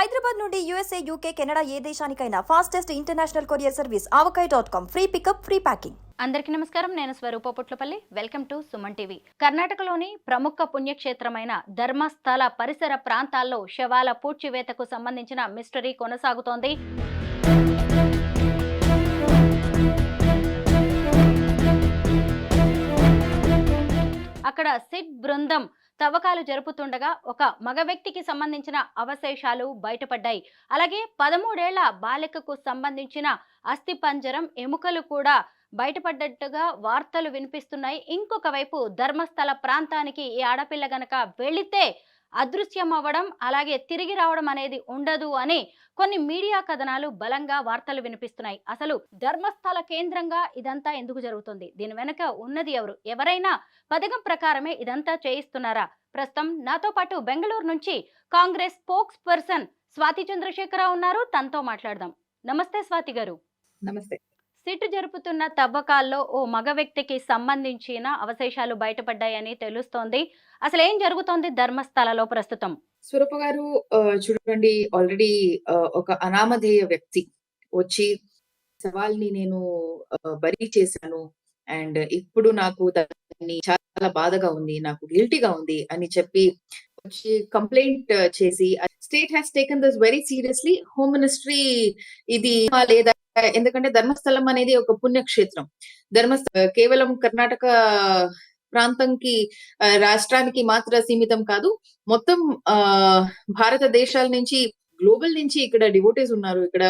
హైదరాబాద్ నుండి USA, UK, Canada ఏ దేశానికైనా fastest international courier service avocai.com. Free pickup, free packing. అందరికీ నమస్కారం. నేను Swaroopa Putlapalli. Welcome to Suman TV. కర్ణాటకలోని ప్రముఖ పుణ్యక్షేత్రమైన ధర్మస్థల పరిసర ప్రాంతాల్లో శవాల పూడ్చివేతకు సంబంధించిన మిస్టరీ కొనసాగుతోంది. అక్కడ సిట్ బృందం తవ్వకాలు జరుపుతుండగా ఒక మగ వ్యక్తికి సంబంధించిన అవశేషాలు బయటపడ్డాయి. అలాగే 13 ఏళ్ల బాలికకు సంబంధించిన అస్థిపంజరం, ఎముకలు కూడా బయటపడ్డట్టుగా వార్తలు వినిపిస్తున్నాయి. ఇంకొక వైపు ధర్మస్థల ప్రాంతానికి ఈ ఆడపిల్ల గనక వెళితే అదృశ్యం అవ్వడం, అలాగే తిరిగి రావడం అనేది ఉండదు అని కొన్ని మీడియా కథనాలు బలంగా వార్తలు వినిపిస్తున్నాయి. అసలు ధర్మస్థల కేంద్రంగా ఇదంతా ఎందుకు జరుగుతుంది? దీని వెనక ఉన్నది ఎవరు? ఎవరైనా పథకం ప్రకారమే ఇదంతా చేయిస్తున్నారా? ప్రస్తుతం నాతో పాటు బెంగళూరు నుంచి కాంగ్రెస్ స్పోక్స్ పర్సన్ స్వాతి చంద్రశేఖరరావు ఉన్నారు. తనతో మాట్లాడదాం. నమస్తే స్వాతి గారు. నమస్తే. సిట్ జరుపుతున్న తవ్వకాల్లో ఓ మగ వ్యక్తికి సంబంధించిన అవశేషాలు బయటపడ్డాయని తెలుస్తోంది. అసలు ఏం జరుగుతోంది ధర్మస్థలలో ప్రస్తుతం? స్వరూప గారు, చూడండి, ఆల్రెడీ ఒక అనామధేయ వ్యక్తి వచ్చి సవాల్ని నేను బరీ చేశాను అండ్ ఇప్పుడు నాకు దాన్ని చాలా బాధగా ఉంది, నాకు గిల్టీగా ఉంది అని చెప్పి వచ్చి కంప్లైంట్ చేసి, state has taken this very seriously. Home ministry ఇది లేదా, ఎందుకంటే ధర్మస్థలం అనేది ఒక పుణ్యక్షేత్రం. ధర్మస్థలం కేవలం కర్ణాటక ప్రాంతంకి, రాష్ట్రానికి మాత్రం సీమితం కాదు. మొత్తం భారతదేశాల నుంచి, గ్లోబల్ నుంచి ఇక్కడ డివోటీస్ ఉన్నారు. ఇక్కడ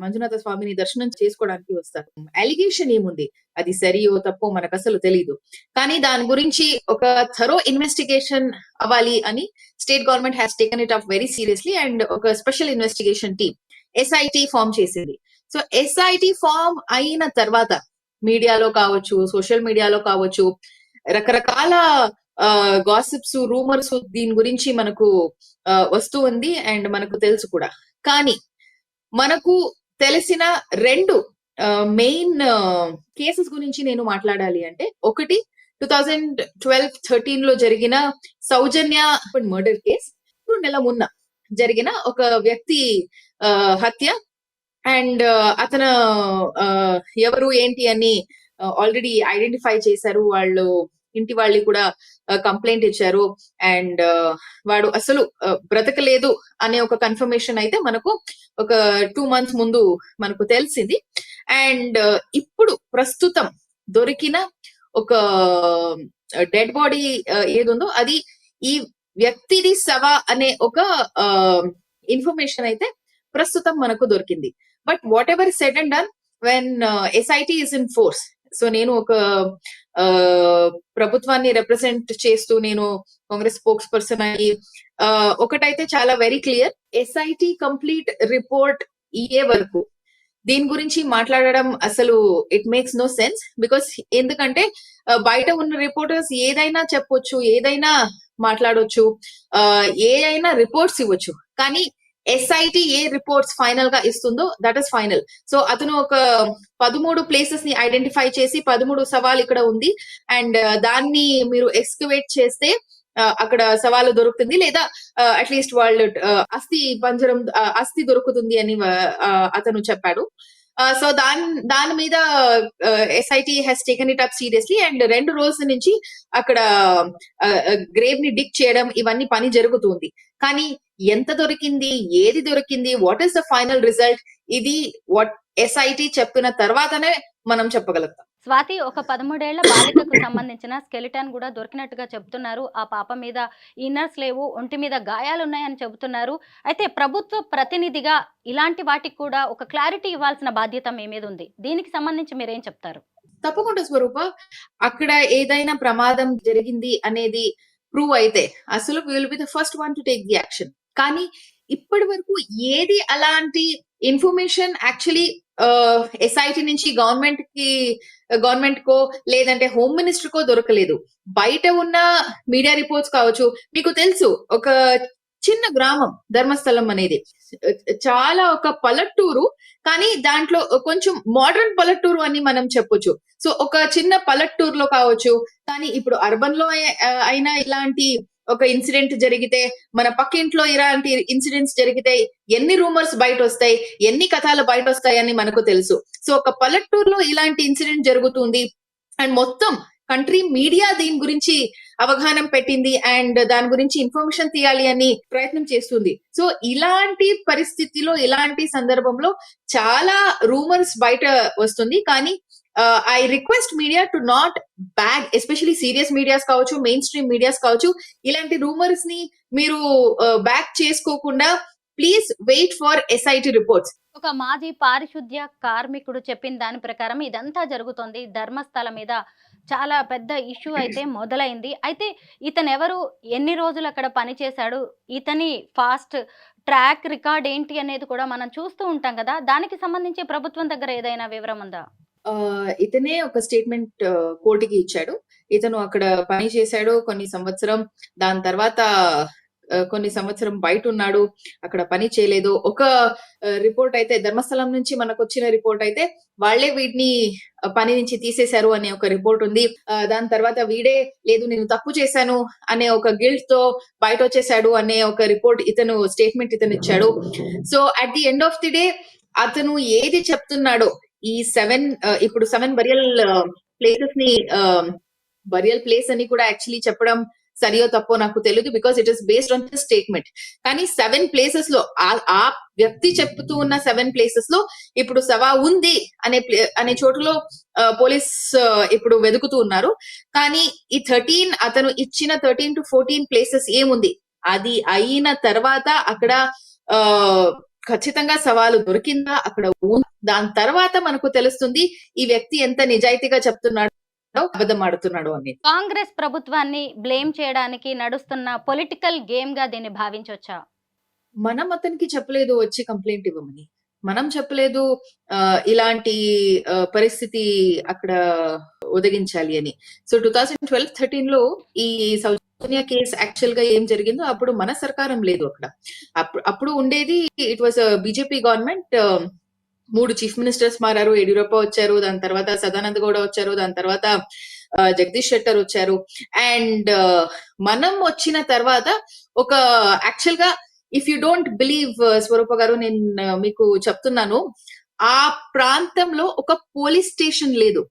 మంజునాథ స్వామిని దర్శనం చేసుకోవడానికి వస్తారు. అలిగేషన్ ఏముంది, అది సరియో తప్పో మనకు అసలు తెలియదు. కానీ దాని గురించి ఒక థరో ఇన్వెస్టిగేషన్ అవ్వాలి అని state government has taken it up very seriously and ఒక special investigation team SIT form చేసింది. సో SIT ఫామ్ అయిన తర్వాత మీడియాలో కావచ్చు, సోషల్ మీడియాలో కావచ్చు, రకరకాల గాసిప్స్, రూమర్స్ దీని గురించి మనకు వస్తూ ఉంది అండ్ మనకు తెలుసు కూడా. కానీ మనకు తెలిసిన రెండు మెయిన్ కేసెస్ గురించి నేను మాట్లాడాలి అంటే, ఒకటి 2012-13 లో జరిగిన సౌజన్య మర్డర్ కేస్, 2 నెలల ముందు జరిగిన ఒక వ్యక్తి హత్య అండ్ అతను ఎవరు ఏంటి అని ఆల్రెడీ ఐడెంటిఫై చేశారు. వాళ్ళు ఇంటి వాళ్ళు కూడా కంప్లైంట్ ఇచ్చారు అండ్ వాడు అసలు బ్రతకలేదు అనే ఒక కన్ఫర్మేషన్ అయితే మనకు ఒక 2 months ముందు మనకు తెలిసింది. అండ్ ఇప్పుడు ప్రస్తుతం దొరికిన ఒక డెడ్ బాడీ ఏదుందో అది ఈ వ్యక్తిది సవ అనే ఒక ఇన్ఫర్మేషన్ అయితే ప్రస్తుతం మనకు దొరికింది. But what ever said and done, when SIT is in force, so నేను ఒక ప్రభుత్వాన్ని రిప్రజెంట్ చేస్తూ నేను కాంగ్రెస్ స్పోక్స్ పర్సన్ అయ్యి ఒకటైతే చాలా very clear, SIT complete report ఇయ్యే వరకు దీని గురించి మాట్లాడడం అసలు it makes no sense. Because ఎందుకంటే బయట ఉన్న రిపోర్టర్స్ ఏదైనా చెప్పొచ్చు, ఏదైనా మాట్లాడొచ్చు, ఏదైనా రిపోర్ట్స్ ఇవ్వచ్చు. కానీ SIT ఏ రిపోర్ట్స్ ఫైనల్ గా ఇస్తుందో దట్ ఇస్ ఫైనల్. సో అతను ఒక 13 ప్లేసెస్ ని ఐడెంటిఫై చేసి 13 సవాల్ ఇక్కడ ఉంది అండ్ దాన్ని మీరు ఎక్స్కవేట్ చేస్తే అక్కడ సవాలు దొరుకుతుంది, లేదా అట్లీస్ట్ వాళ్ళు అస్థి దొరుకుతుంది అని అతను చెప్పాడు. సో దాని మీద SIT has taken it up seriously and 2 రోజుల నుంచి అక్కడ గ్రేవ్ ని డిగ్ చేయడం ఇవన్నీ పని జరుగుతుంది. కానీ ఎంత దొరికింది, ఏది దొరికింది, what is the final result, ఇది వాట్ SIT చెప్పిన తర్వాతనే మనం చెప్పగలుగుతాం. స్వాతి, ఒక 13 ఏళ్ల బాలికకు సంబంధించిన స్కెలిటన్ కూడా దొరికినట్టుగా చెబుతున్నారు. ఆ పాప మీద ఇన్నర్స్ లేవు, ఒంటి మీద గాయాలున్నాయని చెబుతున్నారు. అయితే ప్రభుత్వ ప్రతినిధిగా ఇలాంటి వాటికి కూడా ఒక క్లారిటీ ఇవ్వాల్సిన బాధ్యత మీ మీద ఉంది. దీనికి సంబంధించి మీరేం చెప్తారు? తప్పకుండా స్వరూప, అక్కడ ఏదైనా ప్రమాదం జరిగింది అనేది ప్రూవ్ అయితే అసలు will be the first one to take the action. కానీ ఇప్పటి వరకు ఏది అలాంటి ఇన్ఫర్మేషన్ యాక్చువల్లీ SIT నుంచి గవర్నమెంట్ కో లేదంటే హోమ్ మినిస్టర్ కో దొరకలేదు. బయట ఉన్న మీడియా రిపోర్ట్స్ కావచ్చు, మీకు తెలుసు ఒక చిన్న గ్రామం ధర్మస్థలం అనేది, చాలా ఒక పల్లెటూరు, కానీ దాంట్లో కొంచెం మోడర్న్ పల్లెటూరు అని మనం చెప్పొచ్చు. సో ఒక చిన్న పల్లెటూరులో కావచ్చు, కానీ ఇప్పుడు అర్బన్ లో అయినా ఇలాంటి ఒక ఇన్సిడెంట్ జరిగితే, మన పక్కింట్లో ఇలాంటి ఇన్సిడెంట్స్ జరిగితే ఎన్ని రూమర్స్ బయట వస్తాయి, ఎన్ని కథలు బయట వస్తాయని మనకు తెలుసు. సో ఒక పల్లెటూరులో ఇలాంటి ఇన్సిడెంట్ జరుగుతుంది అండ్ మొత్తం కంట్రీ మీడియా దీని గురించి అవగాహన పెట్టింది అండ్ దాని గురించి ఇన్ఫర్మేషన్ తీయాలి అని ప్రయత్నం చేస్తుంది. సో ఇలాంటి పరిస్థితిలో, ఇలాంటి సందర్భంలో చాలా రూమర్స్ బయట వస్తుంది. కానీ I request media to not back, especially serious medias కావచ్చు, మెయిన్ స్ట్రీమ్ మీడియాస్ కావచ్చు, ఇలాంటి రూమర్స్ ని మీరు బ్యాక్ చేసుకోకుండా please wait for SIT reports. ఒక మాజీ పారిశుద్ధ్య కార్మికుడు చెప్పిన దాని ప్రకారం ఇదంతా జరుగుతోంది. ధర్మస్థల మీద చాలా పెద్ద ఇష్యూ అయితే మొదలైంది. అయితే ఇతను ఎవరు, ఎన్ని రోజులు అక్కడ పనిచేశాడు, ఇతని ఫాస్ట్ ట్రాక్ రికార్డ్ ఏంటి అనేది కూడా మనం చూస్తూ ఉంటాం కదా. దానికి సంబంధించి ప్రభుత్వం దగ్గర ఏదైనా వివరం ఉందా? ఇతనే ఒక స్టేట్మెంట్ కోర్టుకి ఇచ్చాడు. ఇతను అక్కడ పని చేశాడు కొన్ని సంవత్సరం, దాని తర్వాత కొన్ని సంవత్సరం బయట ఉన్నాడు, అక్కడ పని చేయలేదు. ఒక రిపోర్ట్ అయితే ధర్మస్థలం నుంచి మనకు వచ్చిన రిపోర్ట్ అయితే వాళ్లే వీటిని పని నుంచి తీసేశారు అనే ఒక రిపోర్ట్ ఉంది. దాని తర్వాత వీడే లేదు నేను తప్పు చేశాను అనే ఒక గిల్ట్ తో బయట వచ్చేసాడు అనే ఒక రిపోర్ట్ ఇతను స్టేట్మెంట్ ఇతను ఇచ్చాడు. So at the end of the day అతను ఏది చెప్తున్నాడో ఈ 7 ఇప్పుడు 7 బరియల్ ప్లేసెస్ ని బరియల్ ప్లేస్ అని కూడా యాక్చువల్లీ చెప్పడం సరియో తప్పో నాకు తెలియదు, because it is based on the statement. కానీ 7 ప్లేసెస్ లో ఆ వ్యక్తి చెప్తూ ఉన్న 7 ప్లేసెస్ లో ఇప్పుడు సవా ఉంది అనే చోటులో పోలీస్ ఇప్పుడు వెతుకుతూ ఉన్నారు. కానీ ఈ 13 అతను ఇచ్చిన 13 to 14 ప్లేసెస్ ఏముంది, అది అయిన తర్వాత అక్కడ ఖచ్చితంగా సవాలు దొరికిందా, అక్కడ దాని తర్వాత మనకు తెలుస్తుంది ఈ వ్యక్తి ఎంత నిజాయితీగా చెప్తున్నాడు, అబద్ధం ఆడుతున్నాడు అనేది. కాంగ్రెస్ ప్రభుత్వాన్ని బ్లేమ్ చేయడానికి నడుస్తున్న పొలిటికల్ గేమ్ గా దీన్ని భావించవచ్చా? మనం అతనికి చెప్పలేదు వచ్చి కంప్లైంట్ ఇవ్వమని, మనం చెప్పలేదు ఇలాంటి పరిస్థితి అక్కడ ఒదగించాలి అని. సో 2012-13 లో ఈ సౌజన్య కేసు యాక్చువల్ గా ఏం జరిగిందో అప్పుడు మన సర్కారం లేదు అక్కడ. అప్పుడు ఉండేది it was BJP government. 3 chief ministers మారారు. యడియూరప్ప వచ్చారు, దాని తర్వాత సదానంద గౌడ వచ్చారు, దాని తర్వాత జగదీష్ షెట్టర్ వచ్చారు. అండ్ మనం వచ్చిన తర్వాత ఒక యాక్చువల్ గా ఇఫ్ యూ డోంట్ బిలీవ్ స్వరూప గారు, నేను మీకు చెప్తున్నాను, ఆ ప్రాంతంలో ఒక పోలీస్ స్టేషన్ లేదు.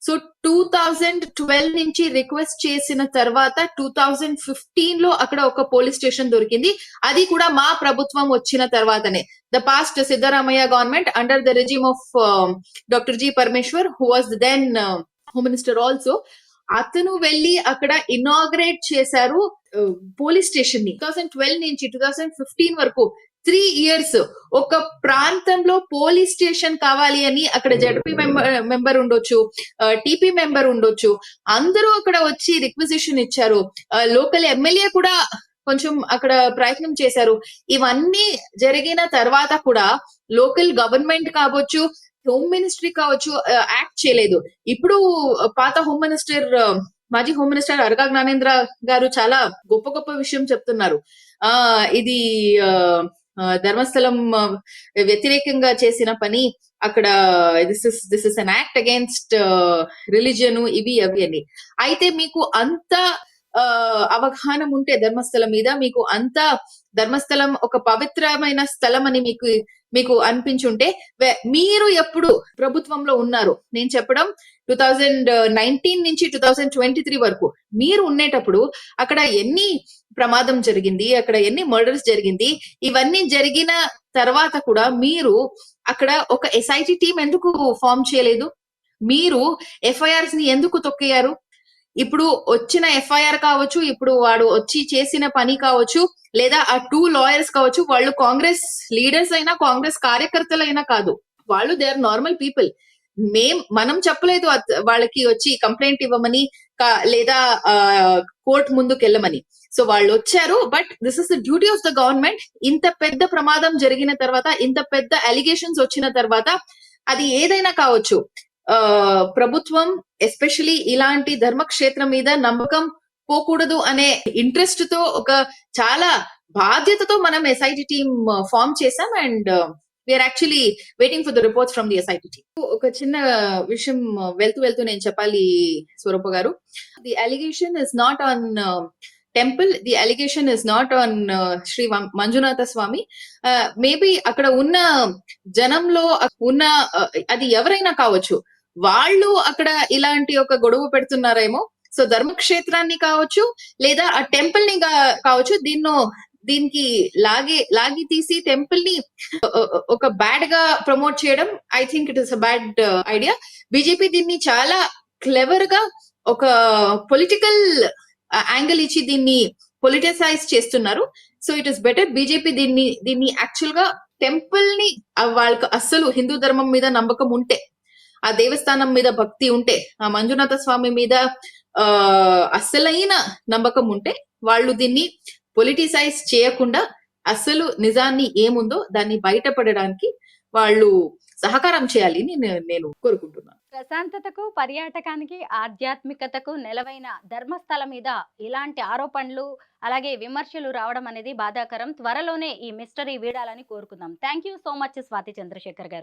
సో 2012 నుంచి రిక్వెస్ట్ చేసిన తర్వాత 2015 లో అక్కడ ఒక పోలీస్ స్టేషన్ దొరికింది. అది కూడా మా ప్రభుత్వం వచ్చిన తర్వాతనే. The past Siddaramaiah government under the regime of doctor G Parameshwar, who was then home minister also, అతను వెళ్ళి అక్కడ ఇనాగ్రేట్ చేశారు పోలీస్ స్టేషన్ ని. 2012 నుంచి 2015 వరకు 3 years ఒక ప్రాంతంలో పోలీస్ స్టేషన్ కావాలి అని అక్కడ జడ్పీ మెంబర్ ఉండొచ్చు, టీపీ మెంబర్ ఉండొచ్చు, అందరూ అక్కడ వచ్చి రిక్వెజిషన్ ఇచ్చారు. లోకల్ ఎమ్మెల్యే కూడా కొంచెం అక్కడ ప్రయత్నం చేశారు. ఇవన్నీ జరిగిన తర్వాత కూడా లోకల్ గవర్నమెంట్ కావచ్చు, హోమ్ మినిస్ట్రీ కావచ్చు యాక్ట్ చేయలేదు. ఇప్పుడు పాత హోమ్ మినిస్టర్, మాజీ హోమ్ మినిస్టర్ అరగా జ్ఞానేంద్ర గారు చాలా గొప్ప గొప్ప విషయం చెప్తున్నారు. ఇది ధర్మస్థలం వ్యతిరేకంగా చేసిన పని, అక్కడ this is an act against religion, ఇవి అవి అని. అయితే మీకు అంత అవగాహన ఉంటే ధర్మస్థలం మీద, మీకు అంత ధర్మస్థలం ఒక పవిత్రమైన స్థలం అని మీకు అనిపించుంటే, మీరు ఎప్పుడు ప్రభుత్వంలో ఉన్నారు, నేను చెప్పడం 2019 నుంచి 2023 వరకు మీరు ఉండేటప్పుడు అక్కడ ఎన్ని ప్రమాదం జరిగింది, అక్కడ ఎన్ని మర్డర్స్ జరిగింది, ఇవన్నీ జరిగిన తర్వాత కూడా మీరు అక్కడ ఒక ఎస్ఐటి టీం ఎందుకు ఫామ్ చేయలేదు? మీరు ఎఫ్ఐఆర్స్ ని ఎందుకు తొక్కేయారు? ఇప్పుడు వచ్చిన ఎఫ్ఐఆర్ కావచ్చు, ఇప్పుడు వాడు వచ్చి చేసిన పని కావచ్చు, లేదా ఆ 2 lawyers కావచ్చు, వాళ్ళు కాంగ్రెస్ లీడర్స్ అయినా కాంగ్రెస్ కార్యకర్తలైనా కాదు, వాళ్ళు దే ఆర్ నార్మల్ పీపుల్. మనం చెప్పలేదు వాళ్ళకి వచ్చి కంప్లైంట్ ఇవ్వమని లేదా కోర్టు ముందుకు వెళ్ళమని. సో వాళ్ళు వచ్చారు, but this is the duty of the government. ఇంత పెద్ద ప్రమాదం జరిగిన తర్వాత, ఇంత పెద్ద అలిగేషన్స్ వచ్చిన తర్వాత, అది ఏదైనా కావచ్చు, ప్రభుత్వం ఎస్పెషలీ ఇలాంటి ధర్మక్షేత్రం మీద నమ్మకం పోకూడదు అనే ఇంట్రెస్ట్ తో, ఒక చాలా బాధ్యతతో మనం ఎస్ఐటి టీమ్ ఫామ్ చేసాం. And we're actually waiting for the reports from the SIT team. ఒక చిన్న విషయం వెళ్తూ నేను చెప్పాలి స్వరూప గారు. The allegation is not on temple, the allegation is not on Shri Manjunatha Swamy. Maybe అక్కడ ఉన్న జనంలో ఉన్న అది ఎవరైనా కావచ్చు, వాళ్ళు అక్కడ ఇలాంటి ఒక గొడవ పెడుతున్నారేమో. సో ధర్మక్షేత్రాన్ని కావచ్చు లేదా ఆ టెంపుల్ ని కావచ్చు, దీనికి లాగి తీసి టెంపుల్ ని ఒక బ్యాడ్ గా ప్రమోట్ చేయడం, I think it is a bad idea. BJP దీన్ని చాలా క్లెవర్ గా ఒక పొలిటికల్ యాంగిల్ ఇచ్చి దీన్ని పొలిటిసైజ్ చేస్తున్నారు. So it is better BJP దీన్ని యాక్చువల్ గా టెంపుల్ ని వాళ్ళకి అస్సలు హిందూ ధర్మం మీద నమ్మకం ఉంటే, ఆ దేవస్థానం మీద భక్తి ఉంటే, ఆ మంజునాథ స్వామి మీద అస్సలైన నమ్మకం ఉంటే, వాళ్ళు దీన్ని పొలిటిసైజ్ చేయకుండా అసలు నిజాన్ని ఏముందో దాన్ని బయటపడడానికి వాళ్ళు సహకారం చేయాలి నేను కోరుకుంటున్నాను. ప్రశాంతతకు, పర్యాటకానికి, ఆధ్యాత్మికతకు నెలవైన ధర్మస్థలం మీద ఇలాంటి ఆరోపణలు అలాగే విమర్శలు రావడం అనేది బాధాకరం. త్వరలోనే ఈ మిస్టరీ వీడాలని కోరుకుందాం. Thank you so much Swathi Chandrashekar గారు.